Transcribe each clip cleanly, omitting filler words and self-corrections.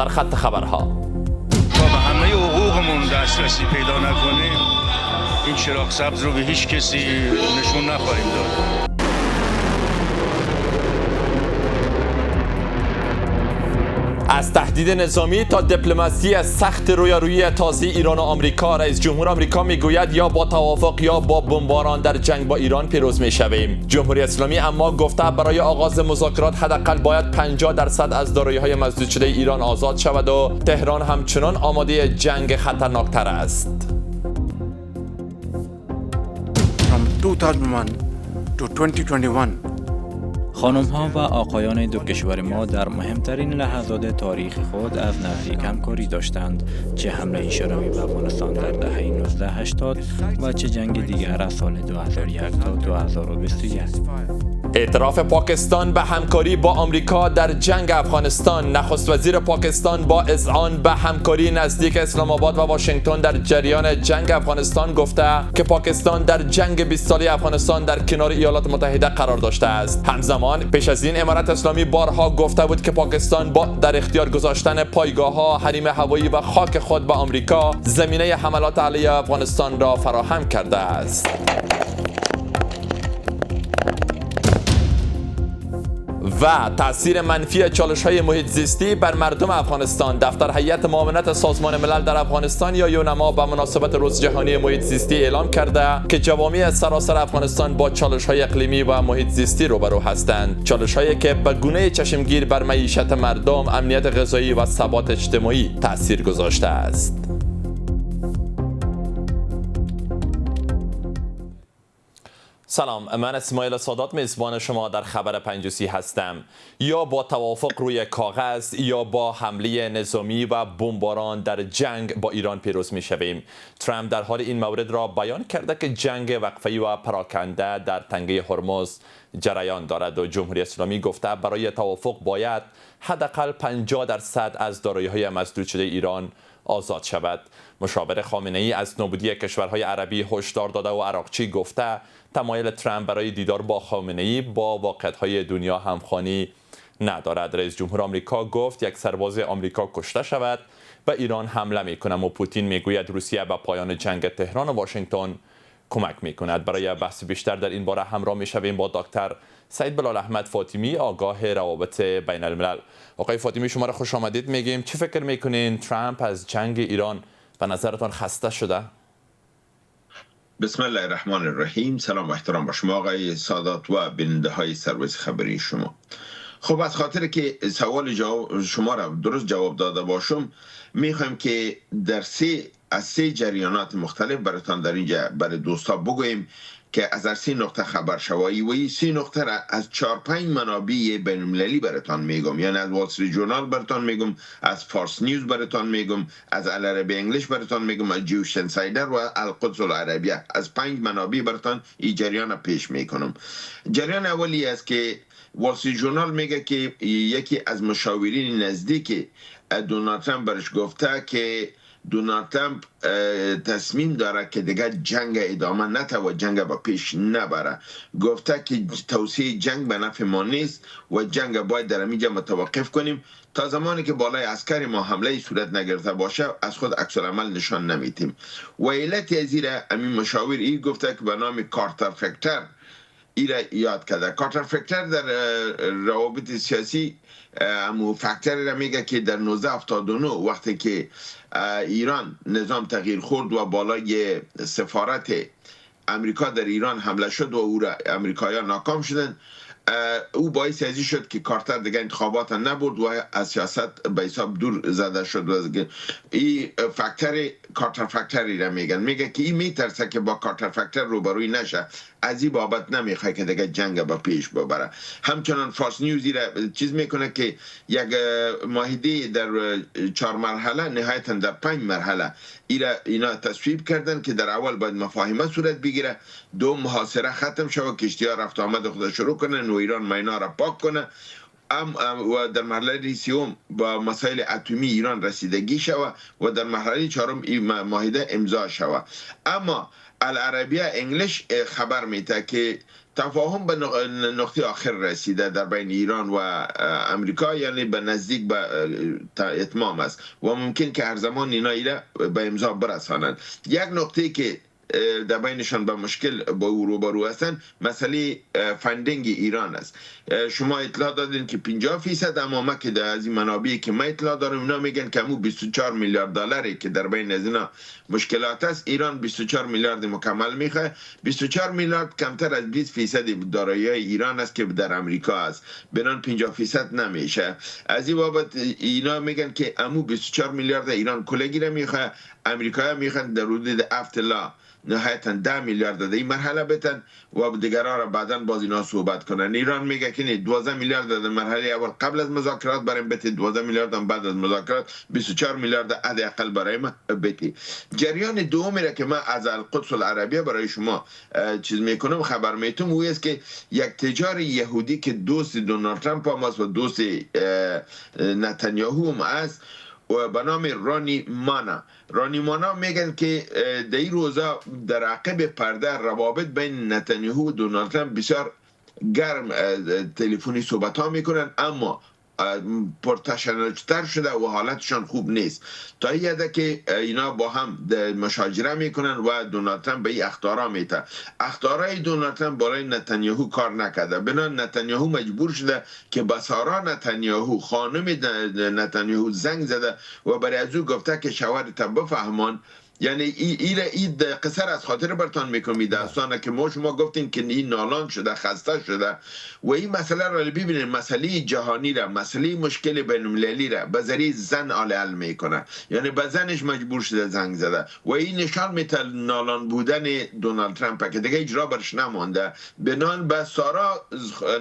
سرخط خبرها. تا به همه حقوقمون دسترسی پیدا نکنیم این چراغ سبز رو به هیچ کسی نشون نخواهیم داد. از تهدید نظامی تا دیپلماسی سخت رویارویی تازه ایران و آمریکا، رئیس جمهور آمریکا میگوید یا با توافق یا با بمباران در جنگ با ایران پیروز میشویم. جمهوری اسلامی اما گفته برای آغاز مذاکرات حداقل باید 50% از دارایی‌های مسدود شده ایران آزاد شود و تهران همچنان آماده جنگ خطرناکتر است. From 2001 to 2021 خانم‌ها و آقایان دو کشور ما در مهمترین لحظات تاریخ خود از نزدیک همکاری داشتند، چه حمله شوروی به افغانستان در دهه 1980 و چه جنگ دیگر از سال 2001 تا 2021. اعتراف پاکستان به همکاری با آمریکا در جنگ افغانستان. نخست وزیر پاکستان با اذعان به همکاری نزدیک اسلام آباد و واشنگتن در جریان جنگ افغانستان گفته که پاکستان در جنگ 20 ساله افغانستان در کنار ایالات متحده قرار داشته است. همزمان پیش از این امارت اسلامی بارها گفته بود که پاکستان با در اختیار گذاشتن پایگاه‌ها، حریم هوایی و خاک خود به آمریکا زمینه حملات علیه افغانستان را فراهم کرده است. و تأثیر منفی چالش‌های محیط زیستی بر مردم افغانستان. دفتر هیئت معاونت سازمان ملل در افغانستان یا یونما به مناسبت روز جهانی محیط زیستی اعلام کرده که جوامع سراسر افغانستان با چالش‌های اقلیمی و محیط زیستی روبرو هستند. چالش‌هایی که به گونه چشمگیر بر معیشت مردم، امنیت غذایی و ثبات اجتماعی تأثیر گذاشته است. سلام، من اسماعیل سادات میزبان شما در خبر 5 هستم. یا با توافق روی کاغذ یا با حمله نظامی و بمباران در جنگ با ایران پیروز میشویم. ترامپ در حال این مورد را بیان کرده که جنگ وقفه‌ای و پراکنده در تنگه هرمز جریان دارد و جمهوری اسلامی گفته برای توافق باید حداقل 50% از دارایی‌های مسدود شده ایران آزاد شود. مشاور خامنه‌ای از نابودی کشورهای عربی هشدار داده و عراقچی گفته تمایل ترامپ برای دیدار با خامنه‌ای با واقعیت‌های دنیا همخوانی ندارد. رئیس جمهور آمریکا گفت یک سرباز آمریکا کشته شود و ایران حمله می‌کند و پوتین میگوید روسیه به پایان جنگ تهران و واشنگتن کمک می‌کند. برای بحث بیشتر در این باره همراه می‌شویم با دکتر سید بلال احمد فاطمی، آگاه روابط بین الملل. آقای فاطمی، شما را خوش آمدید میگیم. چه فکر می‌کنین ترامپ از جنگ ایران به نظرتان خسته شده؟ بسم الله الرحمن الرحیم. سلام و احترام با شما آقای سادات و بیننده های سرویس خبری شما. خب از خاطر که سوال شما را درست جواب داده باشم، میخوایم که در سه جریانات مختلف براتان در اینجا برای دوستا بگوییم که از 3 نقطه خبر شوایی و این 3 نقطه را از 4-5 منابع بین المللی براتان میگم. یعنی از وال استریت ژورنال براتان میگم، از فارس نیوز براتان میگم، از العربی انگلیش براتان میگم، از جوش انسایدر و القدس العربیه. از 5 منابع براتان این جریان پیش میکنم. جریان اولی است که وال استریت ژورنال میگه که یکی از مشاورین نزدیک دونالد ترامپ برش گفته که دونالد ترامپ تصمیم داره که دیگه جنگ ادامه نده و جنگ با پیش نبره. گفته که توسعه جنگ به نفع ما نیست و جنگ باید در اینجا متوقف کنیم تا زمانی که بالای عسکر ما حمله صورت نگرفته باشه از خود عکس العمل نشان نمیتیم. و علت از این مشاور این گفته که به نام کارتر فکتر ایره یاد کرده. کارتر فکتر در روابط سیاسی امو فکتری را میگه که در 1979 وقتی که ایران نظام تغییر خورد و بالای سفارت امریکا در ایران حمله شد و او را امریکایان ناکام شدن، او باعث ازی شد که کارتر دیگه انتخابات نبرد و از سیاست به حساب دور زده شد. و این کارتر فکتری را میگه که این میترسه که با کارتر فکتر روبروی نشه، از این بابت نمیخواد که دیگه جنگ با پیش ببره. همچنان فارس نیوزی را چیز میکنه که یک معاهده در 4 مرحله نهایتا در 5 مرحله اینا تصویب کردن که در اول باید مفاهمه صورت بگیره، 2 محاصره ختم شود، کشتی‌ها رفت آمد خود شروع کنن و ایران مینا را پاک کنه، و در مرحله سوم با مسائل اتمی ایران رسیدگی شود و در مرحله 4 این معاهده امضا شود. اما العربیه انگلیش خبر میده که تفاهم به نقطه آخر رسیده در بین ایران و امریکا، یعنی به نزدیک به اتمام است و ممکن که هر زمان اینا به امضا برسانند. یک نقطه که در بینشان به مشکل با او روبرو هستند مسئله فندینگ ایران است. شما اطلاع دادین که 50%، اما ما که از این منابعی که ما اطلاع دارم اینا میگن که 24 میلیارد دلاری که در بین از اینا مشکلات است، ایران 24 میلیارد مکمل میخواد. 24 میلیارد کمتر از 20% دارایی ایران است که در امریکا است، بنان 50% نمیشه. از این بابت اینا میگن که 24 میلیارد ایران کلگی را میخواد، امریکا میخوان در حدود 7 تا نهایتا 10 میلیارد در این مرحله بتن و دیگرها را بعدا باز اینا صحبت کنن. ایران میگه که 12 میلیارد در مرحله اول قبل از مذاکرات برای بتی، 12 میلیارد هم بعد از مذاکرات، 24 میلیارد حداقل برای ما بتی. جریان دومی را که من از القدس العربیه برای شما چیز میکنم خبر میتونم او است که یک تجار یهودی که دوست دونالد ترامپ هم است و دوست نتانیاهو هم است و به نام رانی مانا میگن که در این روزا در عقب پرده روابط بین نتانیاهو و دونالد ترامپ بسیار گرم تلفنی صحبت ها میکنن، اما پرتشنج‌تر شده و حالتشان خوب نیست. تا این حد که اینا با هم مشاجره میکنن و دونالد ترامپ به این اخطارا میته. اخطارای دونالد ترامپ برای نتانیاهو کار نکرده، بنابراین نتانیاهو مجبور شده که به سارا نتانیاهو خانم نتانیاهو زنگ زده و برای از او گفته که شوهرت بفهمان. یعنی این قصر از خاطر برتان میکنم داستانه که ما شما گفتیم که این نالان شده، خسته شده و این مسئله را ببینید، مسئله جهانی را، مسئله مشکل بین المللی را به ذریعه زن حل میکنه. یعنی به زنش مجبور شده زنگ زده و این نشان میده نالان بودن دونالد ترامپ که دیگه اجرا برش نمانده. بنان به سارا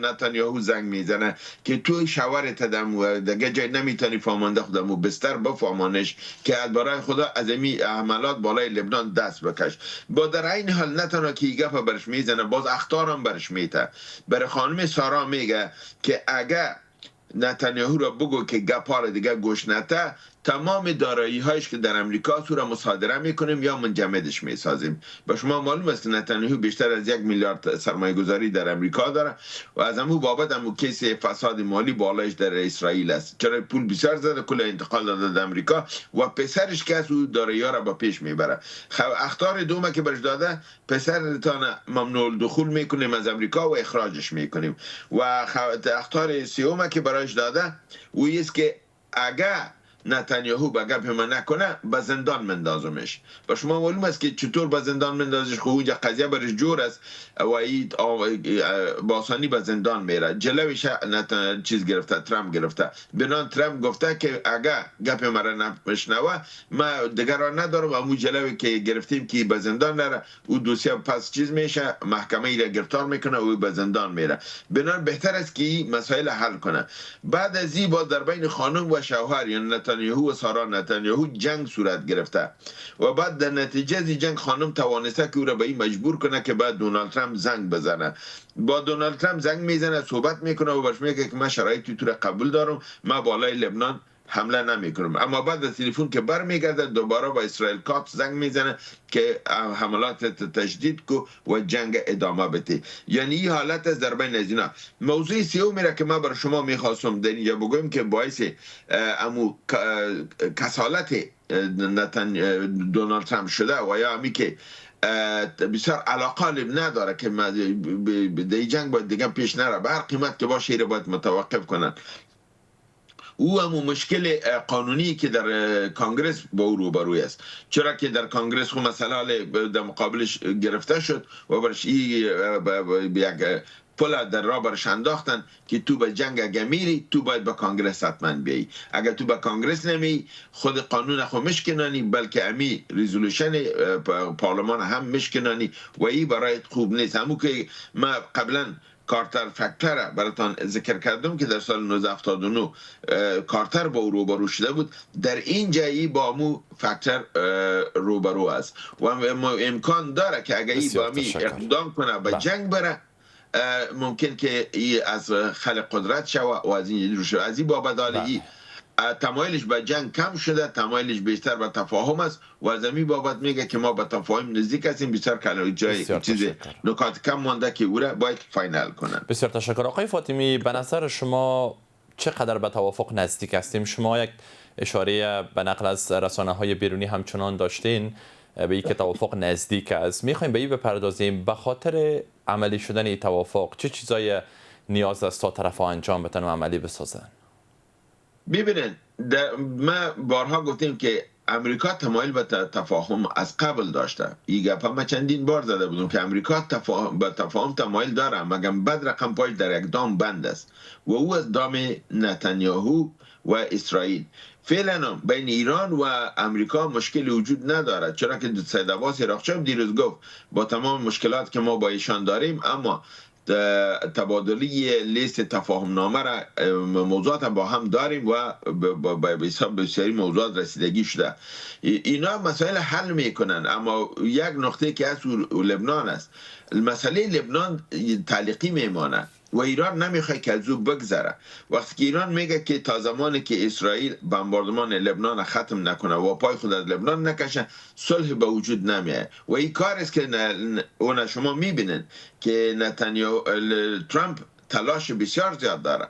نتانیاهو زنگ میزنه که تو شوهرت دم و دیگه جای نمیتونی فهمانده خودمو بستر بفهمانش که برای خدا از این عملات بالای لبنان دست بکش. با در این حال نه تنها که گپ برش میزنه، باز اخطار هم برش میته. برای خانم سارا میگه که اگه نتانیاهو را بگو که گپا را دیگه گوش نده، تمام دارایی هایش که در امریکا را مصادره میکنیم یا منجمدش میسازیم. با شما معلوم است نتانیاهو بیشتر از 1 میلیارد سرمایه گذاری در امریکا داره و از همون بابت همون کیس فساد مالی بالایش در اسرائیل است، چرا پول بسیار زده کل انتقال داده در امریکا و پسرش که از او دارایی ها را با پیش میبره. اخطار دومه که برش داده، پسرتان ممنوع الدخول میکنیم از امریکا و اخراجش میکنیم. و اخطار سیومه که برایش داده او است که اگه نتانیاهو به گپ من نکنه به زندان مندازمش. و شما معلوم است که چطور به زندان مندازش، خب اونجا قضیه برش جور است و این با آسانی به زندان میره. جلوش چیز گرفته، ترامپ گرفته. بنان ترامپ گفته که اگه گپ مرا نشنوه ما دیگر ندارم و امو جلوی که گرفتیم که به زندان نره، او دوسیه پس چیز میشه، محکمه ای را گرفتار میکنه و به زندان میره. بنان بهتر است که این مسائل حل کنه. بعد از این با در بین خانم و شوهر یعنی نتانیاهو و سارا نتانیاهو جنگ صورت گرفته و بعد در نتیجه از جنگ خانم توانسته که او را به این مجبور کنه که بعد دونالد ترامپ زنگ بزنه. با دونالد ترامپ زنگ میزنه، صحبت میکنه و برش میگه که من شرایطی تو را قبول دارم، من بالای لبنان حمله نمی کنم. اما بعد از تلفن که برمیگرده دوباره با اسرائیل کات زنگ میزنه که حملات تشدید کو و جنگ ادامه بده. یعنی این حالت از در بین از اینا. موضوع سیومی را که من بر شما میخواستم در اینجا بگویم که باعث امو کسالت دونالد ترامپ شده و یا همی که بسیار علاقه نداره که در جنگ باید دیگه پیش نره، به هر قیمت که باشه را باید متوقف کنن. او هم مشکل قانونی که در کانگرس با او روبروی است، چرا که در کانگرس خود مسئله در مقابلش گرفته شد و برش یک پل در راه برش انداختن که تو به جنگ اگه میری تو باید به کانگرس حتما بیایی. اگر تو به کانگرس نمی خود قانون خود مشکنانی بلکه امی ریزولوشن پارلمان هم مشکنانی و این برای خوب نیست. همون که ما قبلا کارتر فکتر براتان ذکر کردم که در سال 1979 کارتر با او روبرو شده بود، در این جایی با مو فکتر روبرو است و امکان داره که اگر ای با می اقدام کنه به جنگ بره ممکن که ای از خلق قدرت شوه و از این رو شوه. از این بابت تمایلش به جنگ کم شده، تمایلش بیشتر به تفاهم است و از این بابت میگه که ما به تفاهم نزدیک هستیم. بسیار جای چیز نکات کم مانده که او را باید فاینال کنن. بسیار تشکر آقای فاطمی. به نظر شما چقدر به توافق نزدیک هستیم؟ شما یک اشاره به نقل از رسانه‌های بیرونی همچنان داشتین به اینکه توافق نزدیک است. میخوایم به این بپردازیم. به خاطر عملی شدن این توافق چه چیزای نیاز است تا طرف‌ها انجام بدن و عملی بسازن؟ ببینید ما بارها گفتیم که امریکا تمایل به تفاهم از قبل داشته. این گپ ما چندین بار زده بودم که امریکا به تفاهم تمایل داره، مگر بد رقم پاش در یک دام بند است و او از دام نتانیاهو و اسرائیل. فعلا بین ایران و امریکا مشکلی وجود ندارد، چرا که سید عباس عراقچی دیروز گفت با تمام مشکلات که ما با ایشان داریم، اما تبادلی لیست تفاهم نامه را موضوعات با هم داریم و به حساب بسیاری موضوعات رسیدگی شده. اینا مسائل حل میکنن، اما یک نقطه که از لبنان است. مسئله لبنان تعلیقی میمانه و ایران نمیخواد که از او بگذره. وقتی که ایران میگه که تا زمانی که اسرائیل بمباردمان لبنان ختم نکنه و پای خود از لبنان نکشه، صلح به وجود نمیاد. و این کار است که اون شما میبینید که ترامپ تلاش بسیار زیاد داره.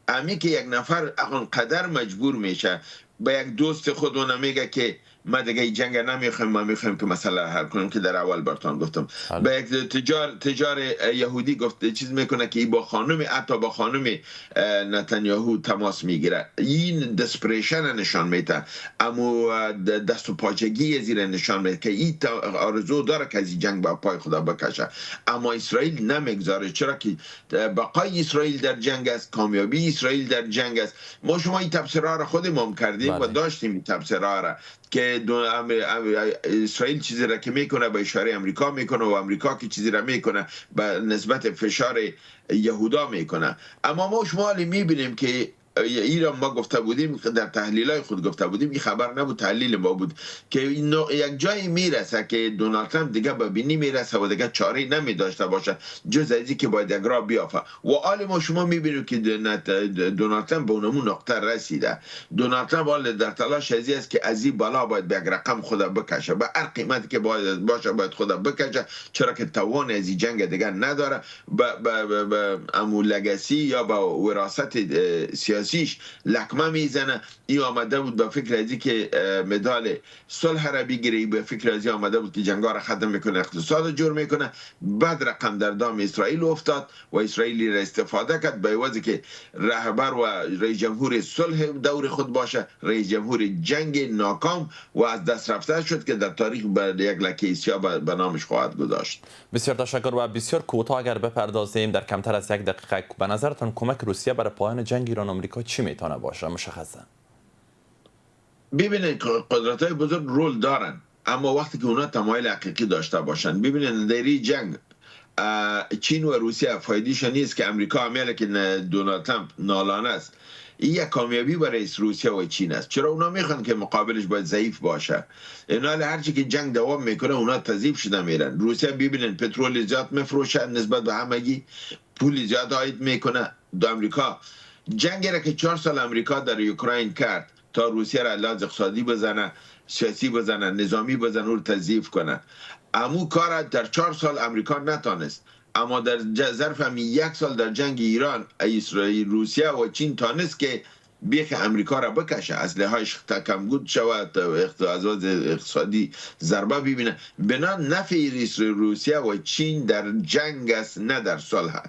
امی که یک نفر قدر مجبور میشه به یک دوست خود اون میگه که ما دیگه جنگ نمیخوایم، ما میخوایم که مسئله حل کنیم، که در اول براتون گفتم. به یک تجار یهودی گفت چیز میکنه که با خانم، حتی با خانم نتانیاهو تماس میگیره. این دسپریشن نشان میده، اما دست و پاچگی زیر نشان میده که این آرزو داره که از این جنگ با پای خدا بکشه. اما اسرائیل نمیگذاره، چرا که بقای اسرائیل در جنگ است، کامیابی اسرائیل در جنگ است. ما شما این تفسیرها را خودمون کردیم و داشتیم این تفسیرها را که اسرائیل چیزی را که میکنه به اشاره امریکا میکنه و امریکا که چیزی را میکنه به نسبت فشار یهودا میکنه. اما ما شما میبینیم که ایران ما گفته بودیم، در تحلیلای خود گفته بودیم، این خبر نبود، تحلیل ما بود که یک جایی میرسه که دونالد ترامپ دیگه به بینی میرسه و دیگه چاره نمی داشته باشه جز از که باید یک راه بیافه. و حال ما شما میبینیم که دونالد ترامپ به اونمون نقطه رسیده. دونالد ترامپ حال در تلاش ازی است که از این بالا باید به یک رقم خود بکشه، به هر قیمتی که باید باشه باید خود بکشه، چرا که توان از این جنگ دیگه نداره. به امو لگسی یا با وراثت سیاسی لکمه میزنه. این آمده بود به فکر ازی که مدال صلح را بگیره، به فکر ازی آمده بود که جنگا را ختم میکنه، اقتصاد جور میکنه. بعد رقم در دام اسرائیل افتاد و اسرائیلی را استفاده کرد به وجه که رهبر و رئیس جمهور صلح دور خود باشه، رئیس جمهور جنگ ناکام و از دست رفته شد که در تاریخ به یک لکه سیاه به نامش خواهد گذاشت. بسیار تشکر. و بسیار کوتاه اگر بپردازیم در کمتر از یک دقیقه، به نظرتان کمک روسیه برای پایان جنگ ایران آمریکا چی میتونه باشه مشخصا؟ ببینید قدرت‌های بزرگ رول دارن، اما وقتی که اونا تمایل حقیقی داشته باشن. ببینید در این جنگ چین و روسیه فایده‌اش نیست که امریکا عمله که دونالد ترامپ نالانه است. این یک کامیابی برای روسیه و چین است، چرا اونا میخوان که مقابلش باید ضعیف باشه. اینا هرچی که جنگ دوام میکنه اونا تضعیف شده میرن. روسیه ببینید پترول زیاد میفروشه نسبت به همگی، پول زیاد عاید میکنه. دو امریکا جنگی را که 4 سال امریکا در اوکراین کرد تا روسیه را لحاظ اقتصادی بزنه، سیاسی بزنه، نظامی بزنه، رو تضعیف کنه. امو کار در 4 سال امریکا نتانست، اما در ظرف 1 سال در جنگ ایران اسرائیل، روسیه و چین تانست که بیخ امریکا را بکشه، اسلحه‌اش کمبود شود، از اقتصادی ضربه ببینه. بنا نفع روسیه و چین در جنگ است نه در صلح.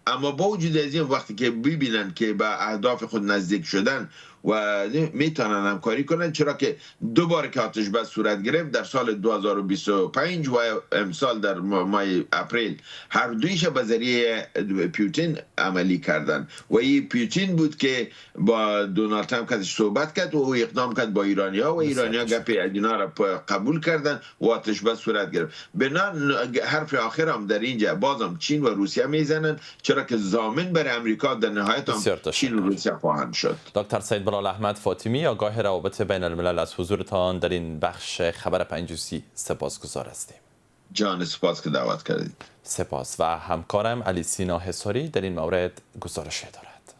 اما با وجود از این وقتی که ببینن که به اهداف خود نزدیک شدن و میتونن همکاری کنن، چرا که 2 بار که آتش بس صورت گرفت در سال 2025 و امسال در ماه اپریل، هر دویش به ذریعه پوتین عملی کردن و این پوتین بود که با دونالد ترامپ کدش صحبت کرد و اقدام کرد با ایرانیا و ایرانیا گپ اینا را قبول کردن و آتش بس صورت گرفت. بنان حرف آخر هم در اینجا بازم چین و روسیه میزنن، چرا که ضامن برای امریکا در نهایت هم چین و روسیه خواهند شد. دکتر سید بلال احمد فاطمی، آگاه روابط بین الملل، از حضورتان در این بخش خبر پنجوسی سپاسگزار هستیم. جان سپاس که دعوت کردید. سپاس. و همکارم علی سینا حصاری در این مورد گزارش دارد.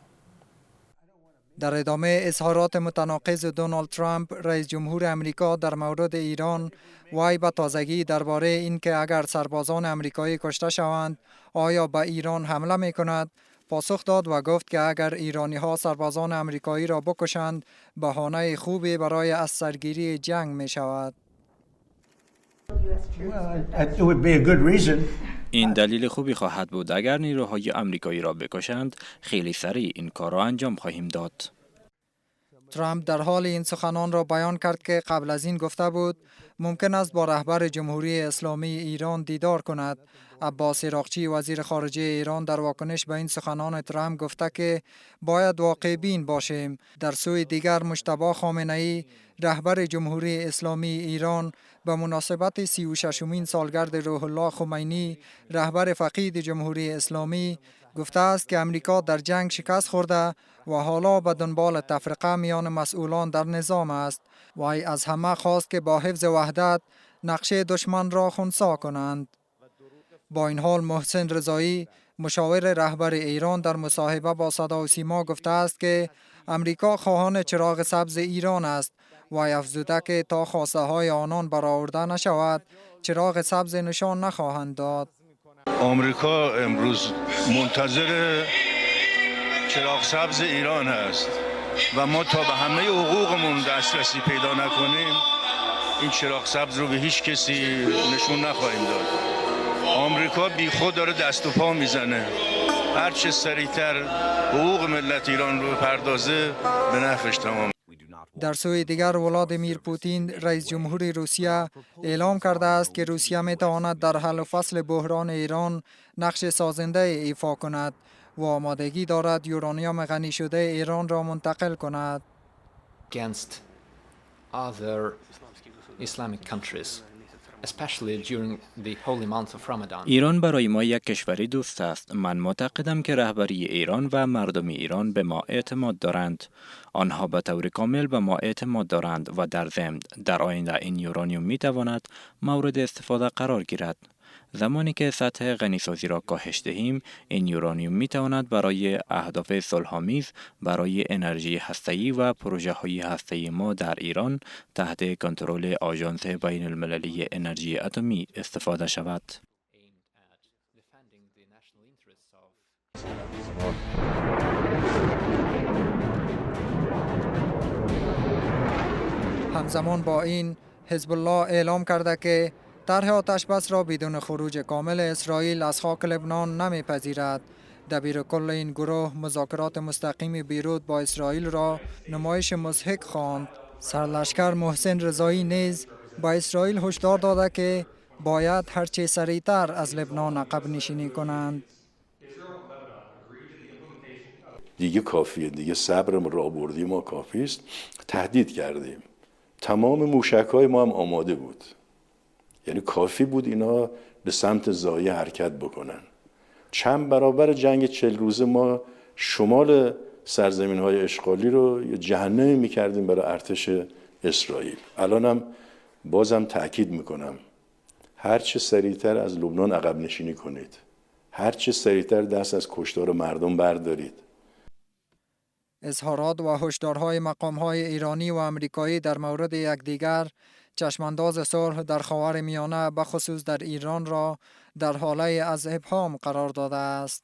در ادامه اظهارات متناقض دونالد ترامپ رئیس جمهور امریکا در مورد ایران، وی به تازگی درباره اینکه اگر سربازان امریکایی کشته شوند آیا به ایران حمله میکند پاسخ داد و گفت که اگر ایرانی ها سربازان امریکایی را بکشند بهانه خوبی برای از سرگیری جنگ می شود. این دلیل خوبی خواهد بود. اگر نیروهای امریکایی را بکشند خیلی سریع این کار را انجام خواهیم داد. ترامپ در حال این سخنان را بیان کرد که قبل از این گفته بود ممکن است با رهبر جمهوری اسلامی ایران دیدار کند. عباس عراقچی وزیر خارجه ایران در واکنش به این سخنان ترامپ گفته که باید واقع بین باشیم. در سوی دیگر مجتبی خامنه‌ای رهبر جمهوری اسلامی ایران به مناسبت 36مین سالگرد روح الله خمینی رهبر فقید جمهوری اسلامی گفته است که امریکا در جنگ شکست خورده و حالا به دنبال تفرقه میان مسئولان در نظام است. وی از همه خواست که با حفظ وحدت نقشه دشمن را خنثی کنند. با این حال محسن رضایی مشاور رهبر ایران در مصاحبه با صدا و سیما گفته است که امریکا خواهان چراغ سبز ایران است و افزوده که تا خواسته های آنان برآورده نشود چراغ سبز نشان نخواهند داد. آمریکا امروز منتظر چراغ سبز ایران است و ما تا به همه حقوقمون دسترسی پیدا نکنیم این چراغ سبز رو به هیچ کسی نشون نخواهیم داد. آمریکا بی خود داره دست و پا میزنه. هر چه سریعتر حقوق ملت ایران رو پردازه به نفعش تمام. در سوی دیگر ولادیمیر پوتین رئیس جمهور روسیه اعلام کرده است که روسیه می تواند در حل و فصل بحران ایران نقش سازنده ایفا کند و آمادگی دارد یورانیوم غنی شده ایران را منتقل کند. Against other Islamic countries, especially during the holy month of Ramadan. ایران برای ما یک کشوری دوست است. من معتقدم که رهبری ایران و مردم ایران به ما اعتماد دارند. آنها به طور کامل به ما اعتماد دارند و در ضمن در آینده این یورانیوم می تواند مورد استفاده قرار گیرد. زمانی که سطح غنیسازی را کاهش دهیم، این یورانیوم می تواند برای اهداف صلح‌آمیز برای انرژی هسته‌ای و پروژه های هسته‌ای ما در ایران تحت کنترل آژانس بین المللی انرژی اتمی استفاده شود. همزمان با این حزب الله اعلام کرده که طرح آتشبس را بدون خروج کامل اسرائیل از خاک لبنان نمیپذیرد. دبیر کل این گروه مذاکرات مستقیم بیروت با اسرائیل را نمایش مضحک خواند. سرلشکر محسن رضایی نیز با اسرائیل هشدار داده که باید هرچه سریعتر از لبنان عقب نشینی کنند. دیگه کافیه، دیگه صبر را بردی ما کافی است. تهدید کردیم. تمام موشک‌های ما هم آماده بود. یعنی کافی بود اینا به سمت زایه حرکت بکنن. چند برابر جنگ 40 روزه ما شمال سرزمین‌های اشغالی رو یه جهنمی می‌کردیم برای ارتش اسرائیل. الانم بازم تأکید می‌کنم هر چه سریعتر از لبنان عقب نشینی کنید. هر چه سریعتر دست از کشتار مردم بردارید. اظهارات و هشدارهای مقام‌های ایرانی و آمریکایی در مورد یکدیگر چشمانداز صلح در خاورمیانه بخصوص در ایران را در حاله از ابهام قرار داده است.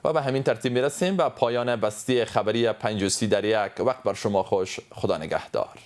و به همین ترتیب میرسیم به پایان بسته خبری 5:30 در یک. وقت بر شما خوش. خدا نگهدار.